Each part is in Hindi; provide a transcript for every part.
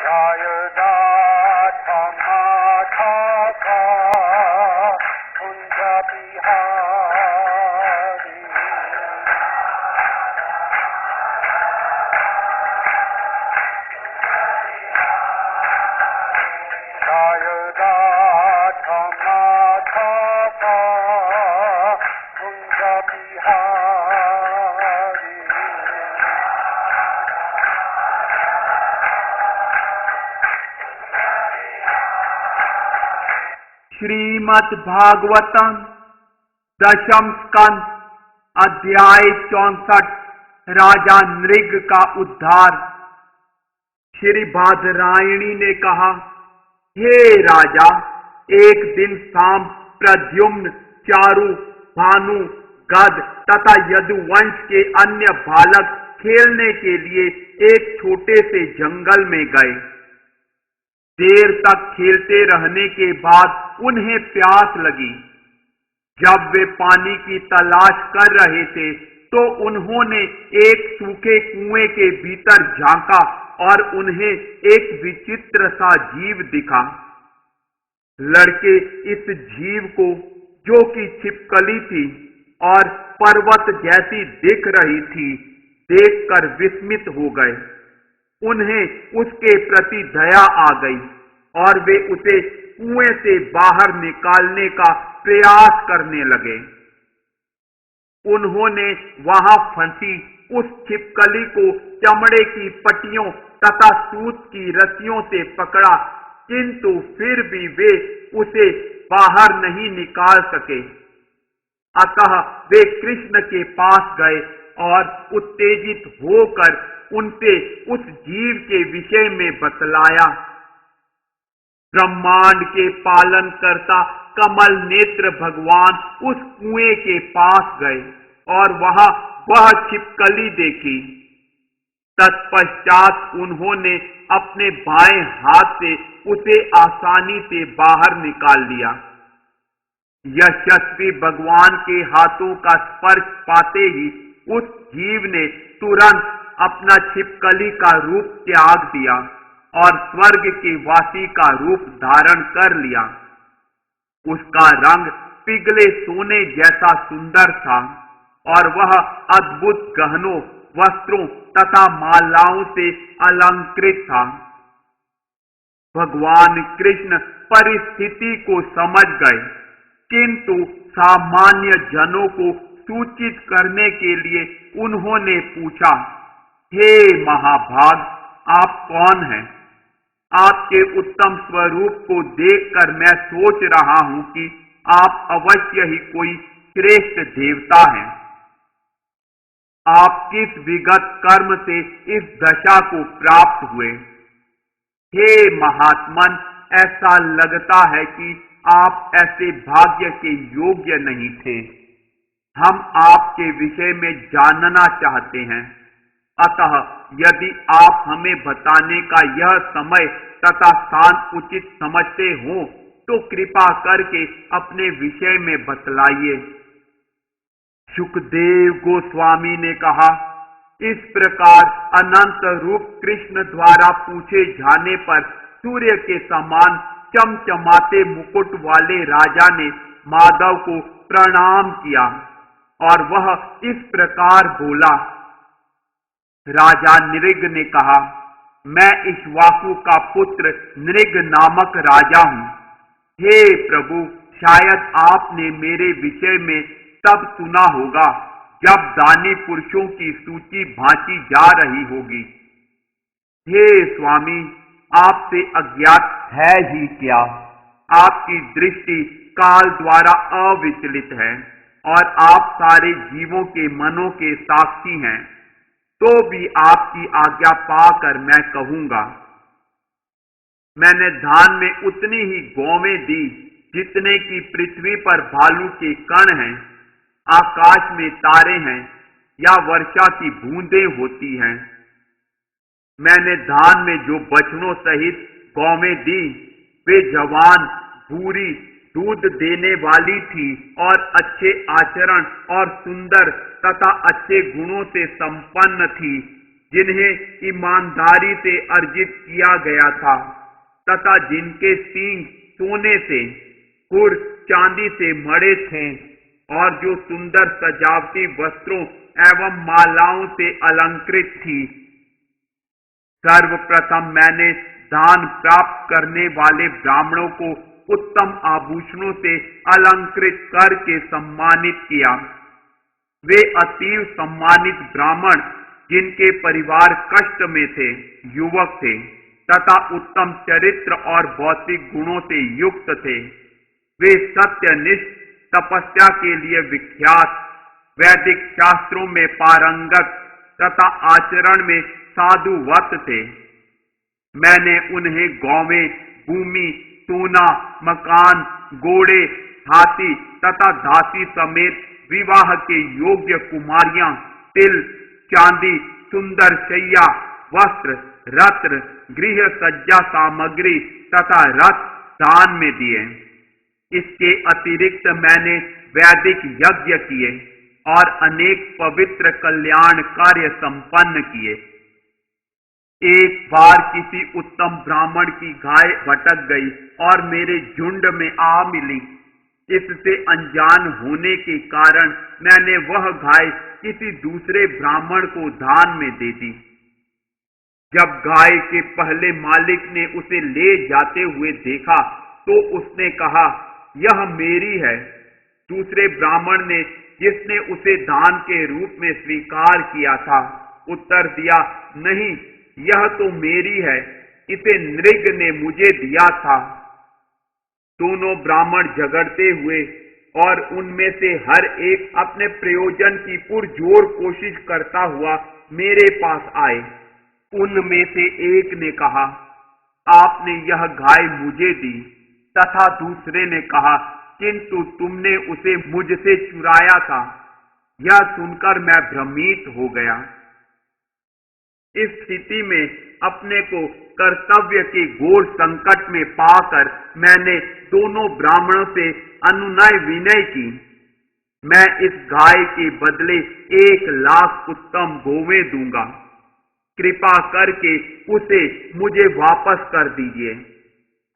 शायदा क्षमा था कुंज बिहारी शायदा क्षमा था कुंज बिहारी श्रीमद् भागवतम दशम स्कंद अध्याय 64 राजा नृग का उद्धार। श्री बादरायणी ने कहा, हे राजा, एक दिन शाम प्रद्युम्न, चारु, भानु, गद तथा यदुवंश के अन्य बालक खेलने के लिए एक छोटे से जंगल में गए। देर तक खेलते रहने के बाद उन्हें प्यास लगी। जब वे पानी की तलाश कर रहे थे तो उन्होंने एक सूखे कुएं के भीतर झांका और उन्हें एक विचित्र सा जीव दिखा। लड़के इस जीव को, जो कि छिपकली थी और पर्वत जैसी दिख रही थी, देखकर विस्मित हो गए। उन्हें उसके प्रति दया आ गई और वे उसे कुएं से बाहर निकालने का प्रयास करने लगे। उन्होंने वहां फंसी उस छिपकली को चमड़े की पट्टियों तथा सूत की रस्सियों से पकड़ा, किंतु फिर भी वे उसे बाहर नहीं निकाल सके। अतः वे कृष्ण के पास गए और उत्तेजित होकर उनसे उस जीव के विषय में बतलाया। ब्रह्मांड के पालन करता कमल नेत्र भगवान उस कुएं के पास गए और वहां वह छिपकली देखी। तत्पश्चात उन्होंने अपने बाएं हाथ से उसे आसानी से बाहर निकाल लिया। यशस्वी भगवान के हाथों का स्पर्श पाते ही उस जीव ने तुरंत अपना छिपकली का रूप त्याग दिया और स्वर्ग के वासी का रूप धारण कर लिया। उसका रंग पिघले सोने जैसा सुंदर था और वह अद्भुत गहनों, वस्त्रों तथा मालाओं से अलंकृत था। भगवान कृष्ण परिस्थिति को समझ गए, किंतु सामान्य जनों को सूचित करने के लिए उन्होंने पूछा, हे महाभाग, आप कौन हैं? आपके उत्तम स्वरूप को देखकर मैं सोच रहा हूं कि आप अवश्य ही कोई श्रेष्ठ देवता हैं। आप किस विगत कर्म से इस दशा को प्राप्त हुए? हे महात्मन, ऐसा लगता है कि आप ऐसे भाग्य के योग्य नहीं थे। हम आपके विषय में जानना चाहते हैं। अतः यदि आप हमें बताने का यह समय तथा स्थान उचित समझते हो तो कृपा करके अपने विषय में बतलाइए। सुखदेव गोस्वामी ने कहा, इस प्रकार अनंत रूप कृष्ण द्वारा पूछे जाने पर सूर्य के समान चमचमाते मुकुट वाले राजा ने माधव को प्रणाम किया और वह इस प्रकार बोला। राजा नृग ने कहा, मैं इक्ष्वाकु का पुत्र नृग नामक राजा हूं। हे प्रभु, शायद आपने मेरे विषय में तब सुना होगा जब दानी पुरुषों की सूची भांची जा रही होगी। हे स्वामी, आपसे अज्ञात है ही क्या? आपकी दृष्टि काल द्वारा अविचलित है और आप सारे जीवों के मनों के साक्षी हैं। तो भी आपकी आज्ञा पाकर मैं कहूंगा, मैंने धान में उतनी ही गौवें दी जितने की पृथ्वी पर भालू के कण हैं, आकाश में तारे हैं या वर्षा की बूंदें होती हैं। मैंने धान में जो बछड़ों सहित गौवें दी, वे जवान, भूरी, दूध देने वाली थी और अच्छे आचरण और सुंदर तथा अच्छे गुणों से संपन्न थी, जिन्हें ईमानदारी से अर्जित किया गया था तथा जिनके सींग सोने से, खुर चांदी से मढ़े थे और जो सुंदर सजावटी वस्त्रों एवं मालाओं से अलंकृत थी। सर्वप्रथम मैंने दान प्राप्त करने वाले ब्राह्मणों को उत्तम आभूषणों से अलंकृत करके सम्मानित किया। वे अतीव सम्मानित ब्राह्मण, जिनके परिवार कष्ट में थे, युवक थे तथा उत्तम चरित्र और भौतिक गुणों से युक्त थे। वे सत्यनिष्ठ, तपस्या के लिए विख्यात, वैदिक शास्त्रों में पारंगत तथा आचरण में साधुवत थे। मैंने उन्हें गौवें, भूमि, सोना, मकान, घोड़े, हाथी तथा दासी समेत विवाह के योग्य कुमारियां, तिल, चांदी, सुंदर शैया, वस्त्र, रत्न, गृह सज्जा सामग्री तथा रथ दान में दिए। इसके अतिरिक्त मैंने वैदिक यज्ञ किए और अनेक पवित्र कल्याण कार्य संपन्न किए। एक बार किसी उत्तम ब्राह्मण की गाय भटक गई और मेरे झुंड में आ मिली। इससे अनजान होने के कारण मैंने वह गाय किसी दूसरे ब्राह्मण को दान में दे दी। जब गाय के पहले मालिक ने उसे ले जाते हुए देखा तो उसने कहा, यह मेरी है। दूसरे ब्राह्मण ने, जिसने उसे दान के रूप में स्वीकार किया था, उत्तर दिया, नहीं, यह तो मेरी है, इसे नृग ने मुझे दिया था। दोनों ब्राह्मण झगड़ते हुए और उनमें से हर एक अपने प्रयोजन की पुरजोर कोशिश करता हुआ मेरे पास आए। उनमें से एक ने कहा, आपने यह गाय मुझे दी, तथा दूसरे ने कहा, किंतु तुमने उसे मुझसे चुराया था। यह सुनकर मैं भ्रमित हो गया। इस स्थिति में अपने को कर्तव्य के घोर संकट में पाकर मैंने दोनों ब्राह्मणों से अनुनय विनय की। मैं इस गाय के बदले 1,00,000 उत्तम गौवें दूंगा। कृपा करके उसे मुझे वापस कर दीजिए।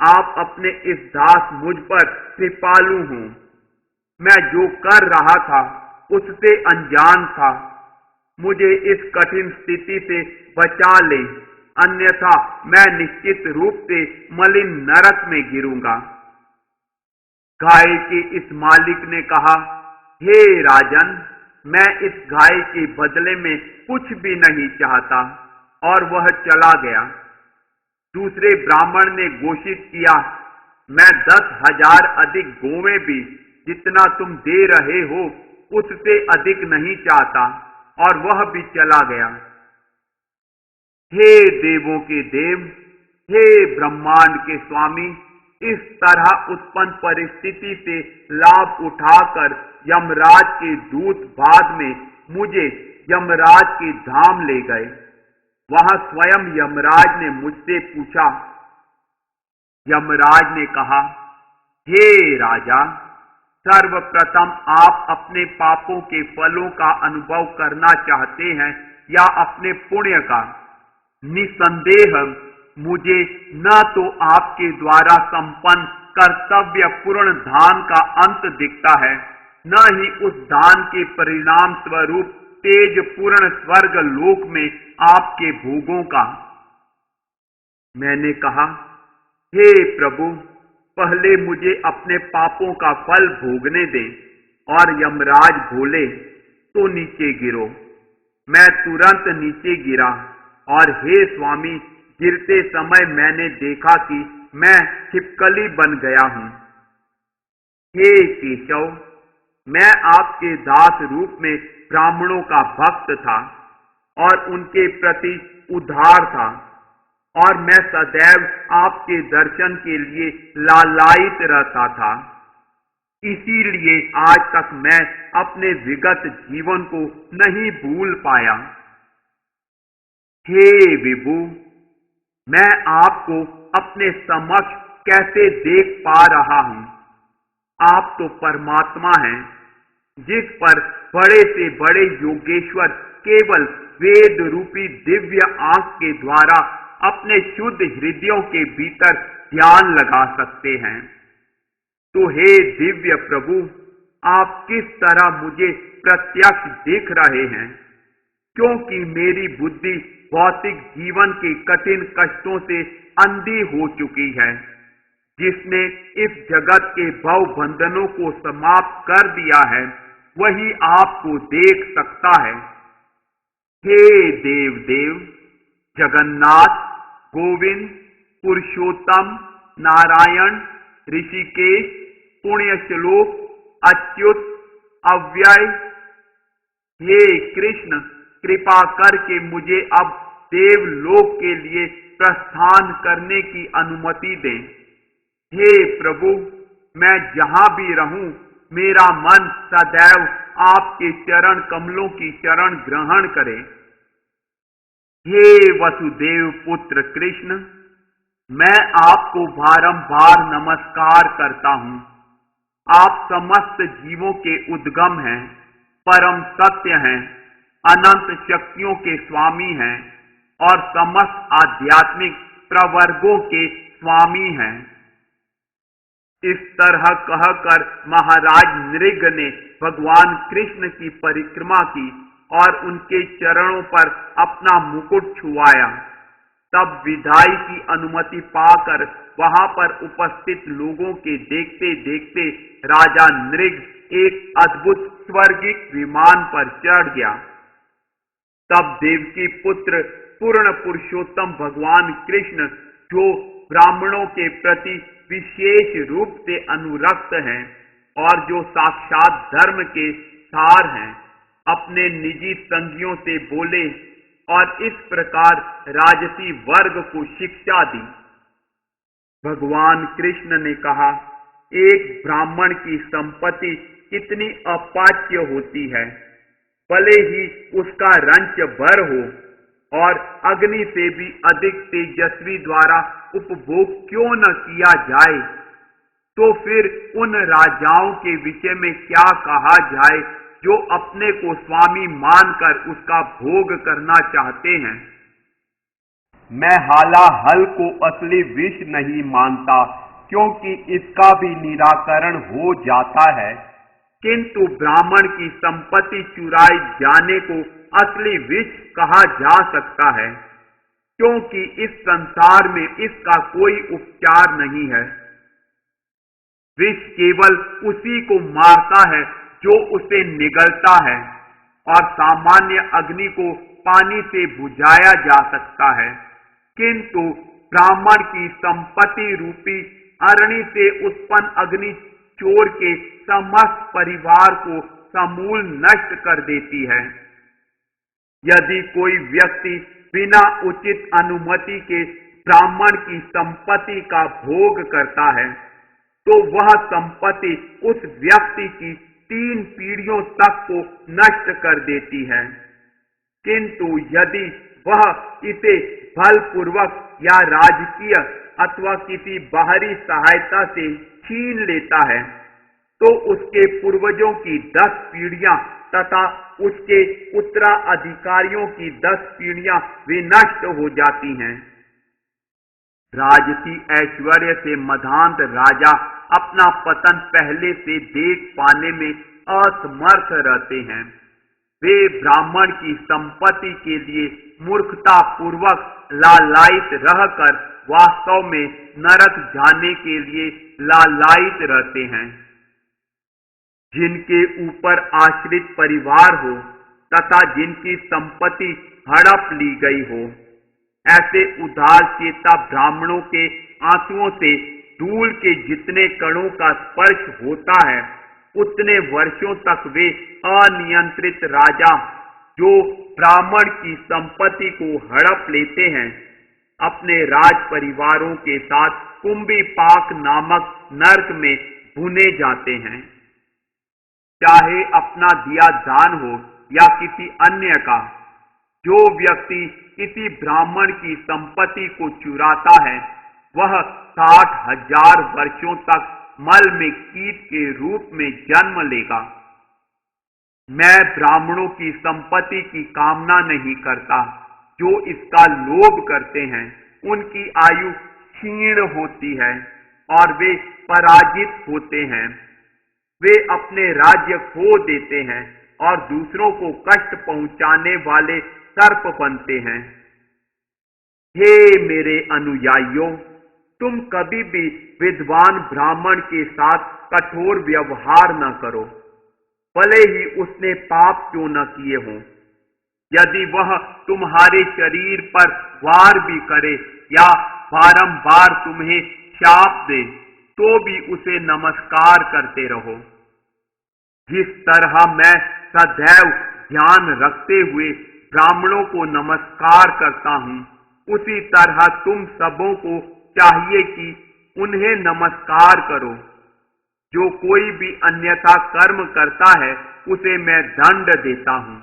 आप अपने इस दास मुझ पर कृपालु हों। मैं जो कर रहा था उससे अनजान था। मुझे इस कठिन स्थिति से बचा ले, अन्यथा मैं निश्चित रूप से मलिन नरक में गिरूंगा। गाय के इस मालिक ने कहा, हे राजन, मैं इस गाय के बदले में कुछ भी नहीं चाहता, और वह चला गया। दूसरे ब्राह्मण ने घोषित किया, मैं 10,000 अधिक गौवें भी, जितना तुम दे रहे हो, उससे अधिक नहीं चाहता, और वह भी चला गया। हे देवों के देव, हे ब्रह्मांड के स्वामी, इस तरह उत्पन्न परिस्थिति से लाभ उठाकर यमराज के दूत बाद में मुझे यमराज के धाम ले गए। वहां स्वयं यमराज ने मुझसे पूछा। यमराज ने कहा, हे राजा, सर्वप्रथम आप अपने पापों के फलों का अनुभव करना चाहते हैं या अपने पुण्य का? निसंदेह मुझे न तो आपके द्वारा संपन्न कर्तव्य पूर्ण दान का अंत दिखता है, न ही उस दान के परिणाम स्वरूप तेज पूर्ण स्वर्ग लोक में आपके भोगों का। मैंने कहा, हे प्रभु, पहले मुझे अपने पापों का फल भोगने दें। और यमराज बोले, तो नीचे गिरो। मैं तुरंत नीचे गिरा और हे स्वामी, गिरते समय मैंने देखा कि मैं छिपकली बन गया हूं। हे केशव, मैं आपके दास रूप में ब्राह्मणों का भक्त था और उनके प्रति उदार था, और मैं सदैव आपके दर्शन के लिए लालायित रहता था। इसीलिए आज तक मैं अपने विगत जीवन को नहीं भूल पाया। हे विभु, मैं आपको अपने समक्ष कैसे देख पा रहा हूं? आप तो परमात्मा हैं, जिस पर बड़े से बड़े योगेश्वर केवल वेद रूपी दिव्य आंख के द्वारा अपने शुद्ध हृदयों के भीतर ध्यान लगा सकते हैं। तो हे दिव्य प्रभु, आप किस तरह मुझे प्रत्यक्ष दिख रहे हैं, क्योंकि मेरी बुद्धि भौतिक जीवन के कठिन कष्टों से अंधी हो चुकी है, जिसने इस जगत के भव बंधनों को समाप्त कर दिया है, वही आपको देख सकता है। हे देव देव, जगन्नाथ, गोविंद, पुरुषोत्तम, नारायण, ऋषिकेश, पुण्यश्लोक, अच्युत, अव्यय, हे कृष्ण, कृपा करके मुझे अब देवलोक के लिए प्रस्थान करने की अनुमति दें। हे प्रभु, मैं जहां भी रहूं, मेरा मन सदैव आपके चरण कमलों की शरण ग्रहण करे। हे वसुदेव पुत्र कृष्ण, मैं आपको बारंबार नमस्कार करता हूं। आप समस्त जीवों के उद्गम हैं, परम सत्य हैं, अनंत शक्तियों के स्वामी हैं और समस्त आध्यात्मिक प्रवर्गों के स्वामी हैं। इस तरह कहकर महाराज नृग ने भगवान कृष्ण की परिक्रमा की और उनके चरणों पर अपना मुकुट छुआया। तब विदाई की अनुमति पाकर वहां पर उपस्थित लोगों के देखते देखते राजा नृग एक अद्भुत स्वर्गिक विमान पर चढ़ गया। तब देवकी पुत्र पूर्ण पुरुषोत्तम भगवान कृष्ण, जो ब्राह्मणों के प्रति विशेष रूप से अनुरक्त हैं और जो साक्षात धर्म के सार हैं, अपने निजी संगियों से बोले और इस प्रकार राजसी वर्ग को शिक्षा दी। भगवान कृष्ण ने कहा, एक ब्राह्मण की संपत्ति कितनी अपाच्य होती है, भले ही उसका रंच भर हो और अग्नि से भी अधिक तेजस्वी द्वारा उपभोग क्यों न किया जाए, तो फिर उन राजाओं के विषय में क्या कहा जाए जो अपने को स्वामी मानकर उसका भोग करना चाहते हैं। मैं हालाहल को असली विष नहीं मानता, क्योंकि इसका भी निराकरण हो जाता है, किंतु ब्राह्मण की संपत्ति चुराई जाने को असली विष कहा जा सकता है, क्योंकि इस संसार में इसका कोई उपचार नहीं है। विष केवल उसी को मारता है जो उसे निगलता है, और सामान्य अग्नि को पानी से बुझाया जा सकता है, किंतु ब्राह्मण की संपत्ति रूपी अरणि से उत्पन्न अग्नि चोर के समस्त परिवार को समूल नष्ट कर देती है। यदि कोई व्यक्ति बिना उचित अनुमति के ब्राह्मण की संपत्ति का भोग करता है, तो वह संपत्ति उस व्यक्ति की 3 पीढ़ियों तक को नष्ट कर देती है, किंतु यदि वह इसे बलपूर्वक या राजकीय अथवा किसी बाहरी सहायता से छीन लेता है, तो उसके पूर्वजों की 10 पीढ़ियां तथा उसके उत्तराधिकारियों की 10 पीढ़ियां विनष्ट हो जाती हैं। राजसी ऐश्वर्य से मधांत राजा अपना पतन पहले से देख पाने में असमर्थ रहते हैं। वे ब्राह्मण की संपत्ति के लिए मूर्खता पूर्वक लालायित रहकर वास्तव में नरक जाने के लिए लालायित रहते हैं। जिनके ऊपर आश्रित परिवार हो तथा जिनकी संपत्ति हड़प ली गई हो, ऐसे उदार चेता ब्राह्मणों के आंसुओं से धूल के जितने कणों का स्पर्श होता है, उतने वर्षों तक वे अनियंत्रित राजा, जो ब्राह्मण की संपत्ति को हड़प लेते हैं, अपने राज परिवारों के साथ कुंभी पाक नामक नर्क में भुने जाते हैं। चाहे अपना दिया दान हो या किसी अन्य का, जो व्यक्ति किसी ब्राह्मण की संपत्ति को चुराता है, वह 60,000 वर्षों तक मल में कीट के रूप में जन्म लेगा। मैं ब्राह्मणों की संपत्ति की कामना नहीं करता। जो इसका लोभ करते हैं उनकी आयु क्षीण होती है और वे पराजित होते हैं। वे अपने राज्य खो देते हैं और दूसरों को कष्ट पहुंचाने वाले सर्प बनते हैं। हे मेरे अनुयायियों, तुम कभी भी विद्वान ब्राह्मण के साथ कठोर व्यवहार न करो, भले ही उसने पाप क्यों न किए हों। यदि वह तुम्हारे शरीर पर वार भी करे या बारंबार तुम्हें शाप दे, तो भी उसे नमस्कार करते रहो। जिस तरह मैं सदैव ध्यान रखते हुए ब्राह्मणों को नमस्कार करता हूं, उसी तरह तुम सबों को चाहिए कि उन्हें नमस्कार करो। जो कोई भी अन्यथा कर्म करता है उसे मैं दंड देता हूं।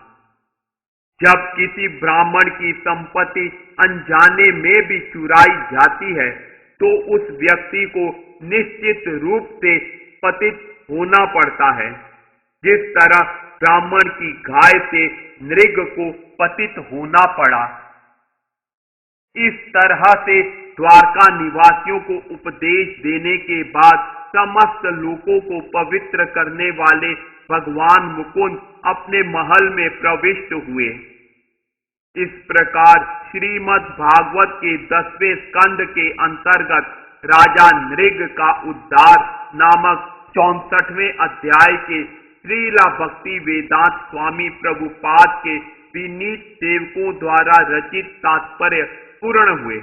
जब किसी ब्राह्मण की संपत्ति अनजाने में भी चुराई जाती है तो उस व्यक्ति को निश्चित रूप से पतित होना पड़ता है, जिस तरह ब्राह्मण की गाय से नृग को पतित होना पड़ा। इस तरह से द्वारका निवासियों को उपदेश देने के बाद समस्त लोगों को पवित्र करने वाले भगवान मुकुंद अपने महल में प्रविष्ट हुए। इस प्रकार श्रीमद् भागवत के 10वें स्कंद के अंतर्गत राजा नृग का उद्धार नामक 64वें अध्याय के श्रीला भक्ति वेदांत स्वामी प्रभुपाद के विनीत सेवकों द्वारा रचित तात्पर्य पूर्ण हुए।